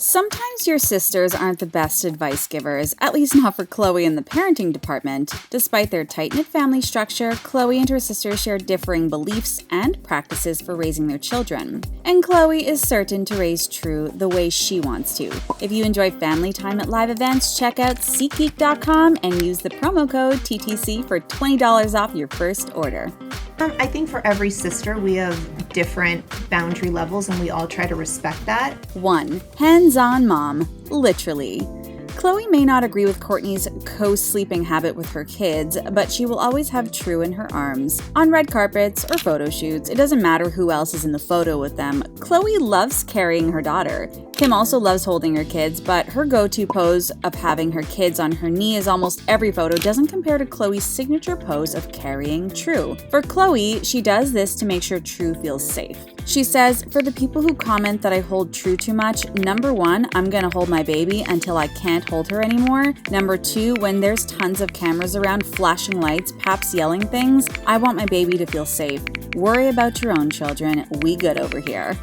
Sometimes your sisters aren't the best advice givers, at least not for Khloe in the parenting department. Despite their tight-knit family structure, Khloe and her sisters share differing beliefs and practices for raising their children. And Khloe is certain to raise True the way she wants to. If you enjoy family time at live events, check out SeatGeek.com and use the promo code TTC for $20 off your first order. I think for every sister, we have different boundary levels and we all try to respect that. 1. Hands-on mom. Literally. Khloe may not agree with Kourtney's co-sleeping habit with her kids, but she will always have True in her arms. On red carpets or photo shoots, it doesn't matter who else is in the photo with them. Khloe loves carrying her daughter. Kim also loves holding her kids, but her go-to pose of having her kids on her knee as almost every photo doesn't compare to Khloe's signature pose of carrying True. For Khloe, she does this to make sure True feels safe. She says, "For the people who comment that I hold True too much, number 1, I'm gonna hold my baby until I can't hold her anymore. Number 2, when there's tons of cameras around, flashing lights, paps yelling things, I want my baby to feel safe. Worry about your own children, we good over here."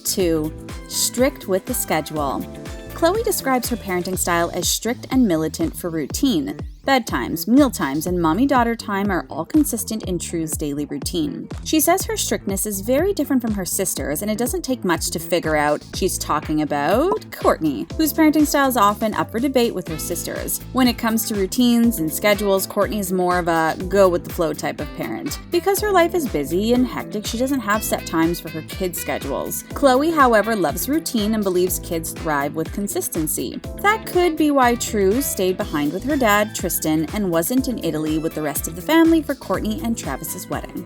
2. Strict with the schedule. Khloe describes her parenting style as strict and militant for routine. Bedtimes, mealtimes, and mommy-daughter time are all consistent in True's daily routine. She says her strictness is very different from her sisters, and it doesn't take much to figure out she's talking about Kourtney, whose parenting style is often up for debate with her sisters. When it comes to routines and schedules, Kourtney is more of a go-with-the-flow type of parent. Because her life is busy and hectic, she doesn't have set times for her kids' schedules. Khloe, however, loves routine and believes kids thrive with consistency. That could be why True stayed behind with her dad, Tristan, and wasn't in Italy with the rest of the family for Kourtney and Travis's wedding.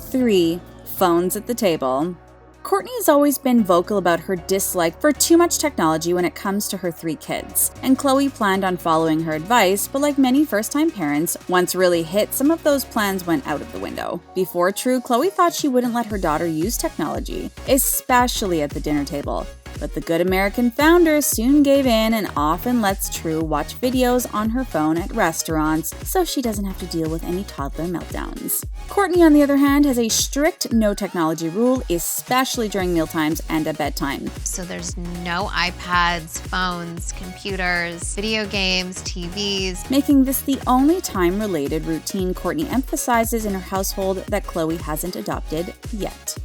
3. Phones at the table. Kourtney has always been vocal about her dislike for too much technology when it comes to her 3 kids, and Khloe planned on following her advice, but like many first-time parents, once really hit, some of those plans went out of the window. Before True, Khloe thought she wouldn't let her daughter use technology, especially at the dinner table. But the good American founder soon gave in and often lets True watch videos on her phone at restaurants so she doesn't have to deal with any toddler meltdowns. Kourtney, on the other hand, has a strict no technology rule, especially during mealtimes and at bedtime. So there's no iPads, phones, computers, video games, TVs. Making this the only time-related routine Kourtney emphasizes in her household that Khloe hasn't adopted yet.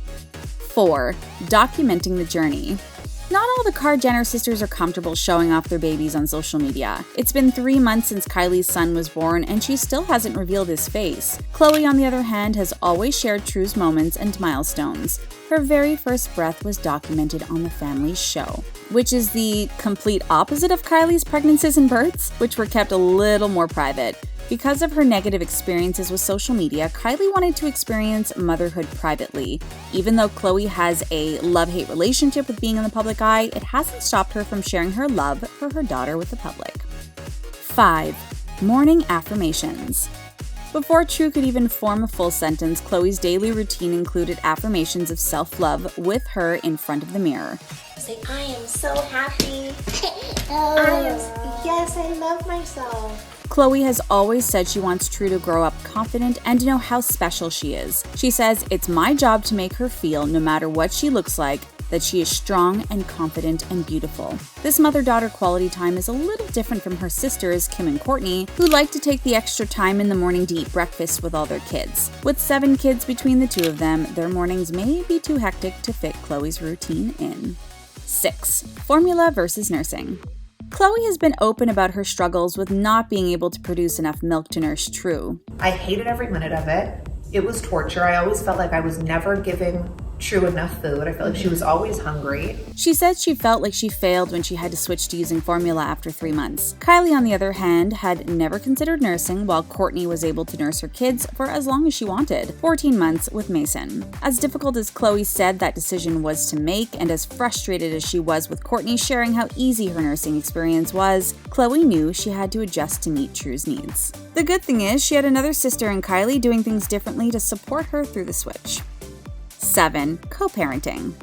4. Documenting the journey. Not all the Kar-Jenner sisters are comfortable showing off their babies on social media. It's been 3 months since Kylie's son was born, and she still hasn't revealed his face. Khloe, on the other hand, has always shared True's moments and milestones. Her very first breath was documented on the family's show, which is the complete opposite of Kylie's pregnancies and births, which were kept a little more private. Because of her negative experiences with social media, Kylie wanted to experience motherhood privately. Even though Khloe has a love-hate relationship with being in the public eye, it hasn't stopped her from sharing her love for her daughter with the public. 5. Morning affirmations. Before True could even form a full sentence, Khloe's daily routine included affirmations of self-love with her in front of the mirror. Say, I am so happy. Yes, I love myself. Khloe has always said she wants True to grow up confident and to know how special she is. She says, "It's my job to make her feel, no matter what she looks like, that she is strong and confident and beautiful." This mother-daughter quality time is a little different from her sisters, Kim and Kourtney, who like to take the extra time in the morning to eat breakfast with all their kids. With 7 kids between the 2 of them, their mornings may be too hectic to fit Khloe's routine in. 6. Formula versus nursing. Khloe has been open about her struggles with not being able to produce enough milk to nurse True. I hated every minute of it. It was torture. I always felt like I was never giving True enough food. I felt like she was always hungry. She said she felt like she failed when she had to switch to using formula after 3 months. Kylie, on the other hand, had never considered nursing, while Kourtney was able to nurse her kids for as long as she wanted, 14 months with Mason. As difficult as Khloe said that decision was to make, and as frustrated as she was with Kourtney sharing how easy her nursing experience was, Khloe knew she had to adjust to meet True's needs. The good thing is, she had another sister in Kylie doing things differently to support her through the switch. 7. Co-parenting.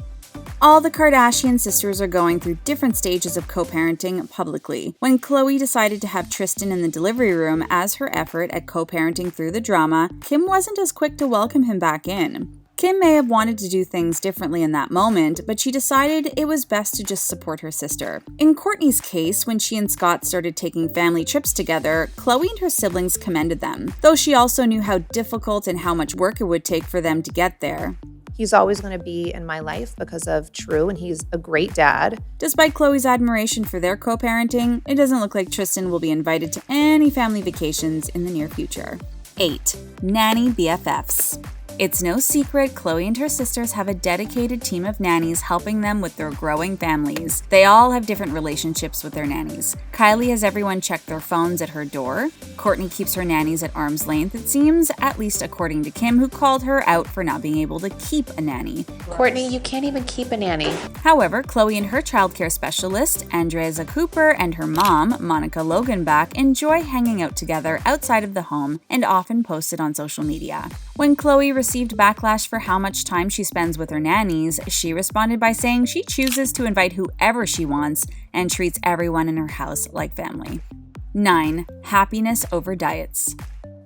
All the Kardashian sisters are going through different stages of co-parenting publicly. When Khloe decided to have Tristan in the delivery room as her effort at co-parenting through the drama, Kim wasn't as quick to welcome him back in. Kim may have wanted to do things differently in that moment, but she decided it was best to just support her sister. In Kourtney's case, when she and Scott started taking family trips together, Khloe and her siblings commended them, though she also knew how difficult and how much work it would take for them to get there. He's always going to be in my life because of True, and he's a great dad. Despite Khloe's admiration for their co-parenting, it doesn't look like Tristan will be invited to any family vacations in the near future. 8. Nanny BFFs. It's no secret Khloe and her sisters have a dedicated team of nannies helping them with their growing families. They all have different relationships with their nannies. Kylie has everyone check their phones at her door. Kourtney keeps her nannies at arm's length, it seems, at least according to Kim, who called her out for not being able to keep a nanny. Kourtney, you can't even keep a nanny. However, Khloe and her childcare specialist, Andrea Cooper, and her mom, Monica Loganbach, enjoy hanging out together outside of the home and often post it on social media. When Khloe received backlash for how much time she spends with her nannies, she responded by saying she chooses to invite whoever she wants and treats everyone in her house like family. 9. Happiness over diets.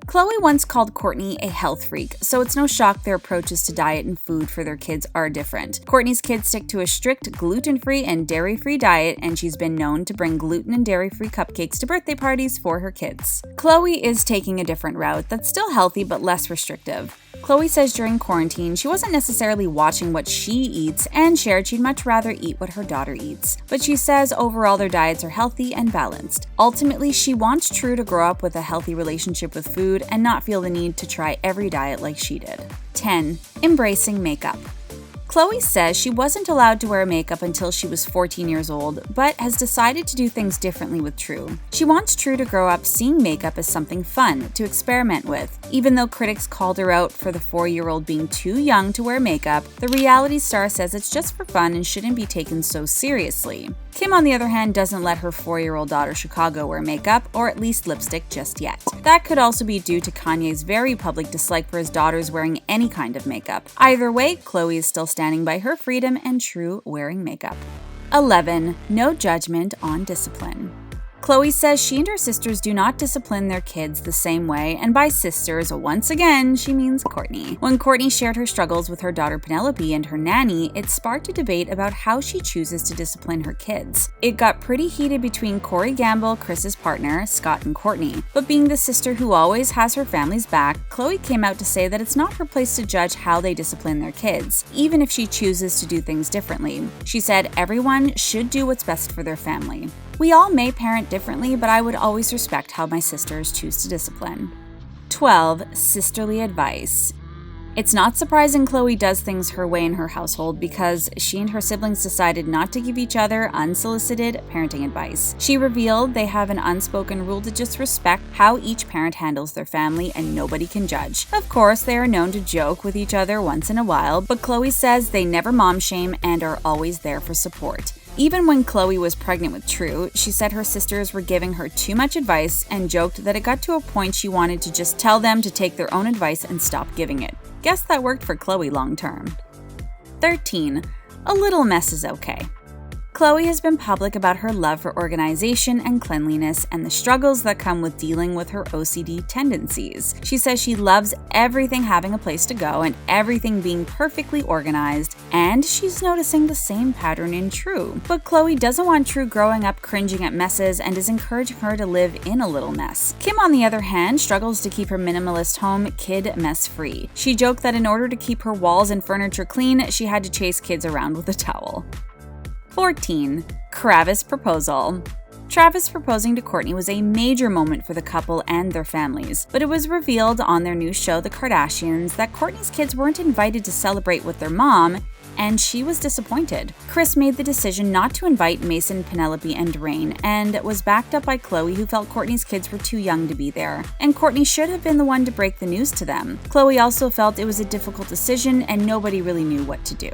Khloe once called Kourtney a health freak, so it's no shock their approaches to diet and food for their kids are different. Kourtney's kids stick to a strict gluten-free and dairy-free diet, and she's been known to bring gluten and dairy-free cupcakes to birthday parties for her kids. Khloe is taking a different route that's still healthy but less restrictive. Khloe says during quarantine, she wasn't necessarily watching what she eats and shared she'd much rather eat what her daughter eats. But she says overall their diets are healthy and balanced. Ultimately, she wants True to grow up with a healthy relationship with food and not feel the need to try every diet like she did. 10. Embracing makeup. Khloe says she wasn't allowed to wear makeup until she was 14 years old, but has decided to do things differently with True. She wants True to grow up seeing makeup as something fun to experiment with. Even though critics called her out for the 4-year-old being too young to wear makeup, the reality star says it's just for fun and shouldn't be taken so seriously. Kim, on the other hand, doesn't let her 4-year-old daughter Chicago wear makeup, or at least lipstick, just yet. That could also be due to Kanye's very public dislike for his daughters wearing any kind of makeup. Either way, Khloe is still standing by her freedom and True wearing makeup. 11. No judgment on discipline. Khloe says she and her sisters do not discipline their kids the same way, and by sisters, once again, she means Kourtney. When Kourtney shared her struggles with her daughter Penelope and her nanny, it sparked a debate about how she chooses to discipline her kids. It got pretty heated between Corey Gamble, Chris's partner, Scott and Kourtney. But being the sister who always has her family's back, Khloe came out to say that it's not her place to judge how they discipline their kids, even if she chooses to do things differently. She said everyone should do what's best for their family. We all may parent differently, but I would always respect how my sisters choose to discipline. 12. Sisterly advice. It's not surprising Khloe does things her way in her household because she and her siblings decided not to give each other unsolicited parenting advice. She revealed they have an unspoken rule to just respect how each parent handles their family and nobody can judge. Of course, they are known to joke with each other once in a while, but Khloe says they never mom shame and are always there for support. Even when Khloe was pregnant with True, she said her sisters were giving her too much advice and joked that it got to a point she wanted to just tell them to take their own advice and stop giving it. Guess that worked for Khloe long term. 13. A little mess is okay. Khloe has been public about her love for organization and cleanliness and the struggles that come with dealing with her OCD tendencies. She says she loves everything having a place to go and everything being perfectly organized, and she's noticing the same pattern in True. But Khloe doesn't want True growing up cringing at messes and is encouraging her to live in a little mess. Kim, on the other hand, struggles to keep her minimalist home kid mess-free. She joked that in order to keep her walls and furniture clean, she had to chase kids around with a towel. 14. Kravis proposal. Travis proposing to Kourtney was a major moment for the couple and their families, but it was revealed on their new show, The Kardashians, that Kourtney's kids weren't invited to celebrate with their mom, and she was disappointed. Kris made the decision not to invite Mason, Penelope, and Rain, and was backed up by Khloe, who felt Kourtney's kids were too young to be there, and Kourtney should have been the one to break the news to them. Khloe also felt it was a difficult decision, and nobody really knew what to do.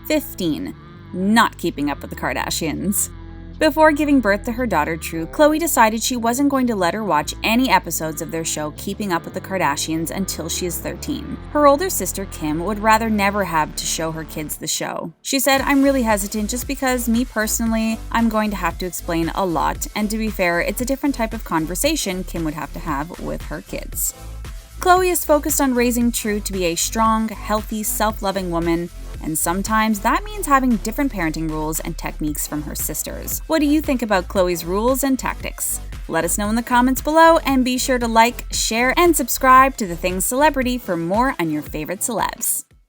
15. Not keeping up with the Kardashians. Before giving birth to her daughter True, Khloe decided she wasn't going to let her watch any episodes of their show Keeping Up with the Kardashians until she is 13. Her older sister Kim would rather never have to show her kids the show. She said, "I'm really hesitant just because me personally, I'm going to have to explain a lot, and to be fair, it's a different type of conversation Kim would have to have with her kids." Khloe is focused on raising True to be a strong, healthy, self-loving woman, and sometimes that means having different parenting rules and techniques from her sisters. What do you think about Khloe's rules and tactics? Let us know in the comments below, and be sure to like, share, and subscribe to The Things Celebrity for more on your favorite celebs.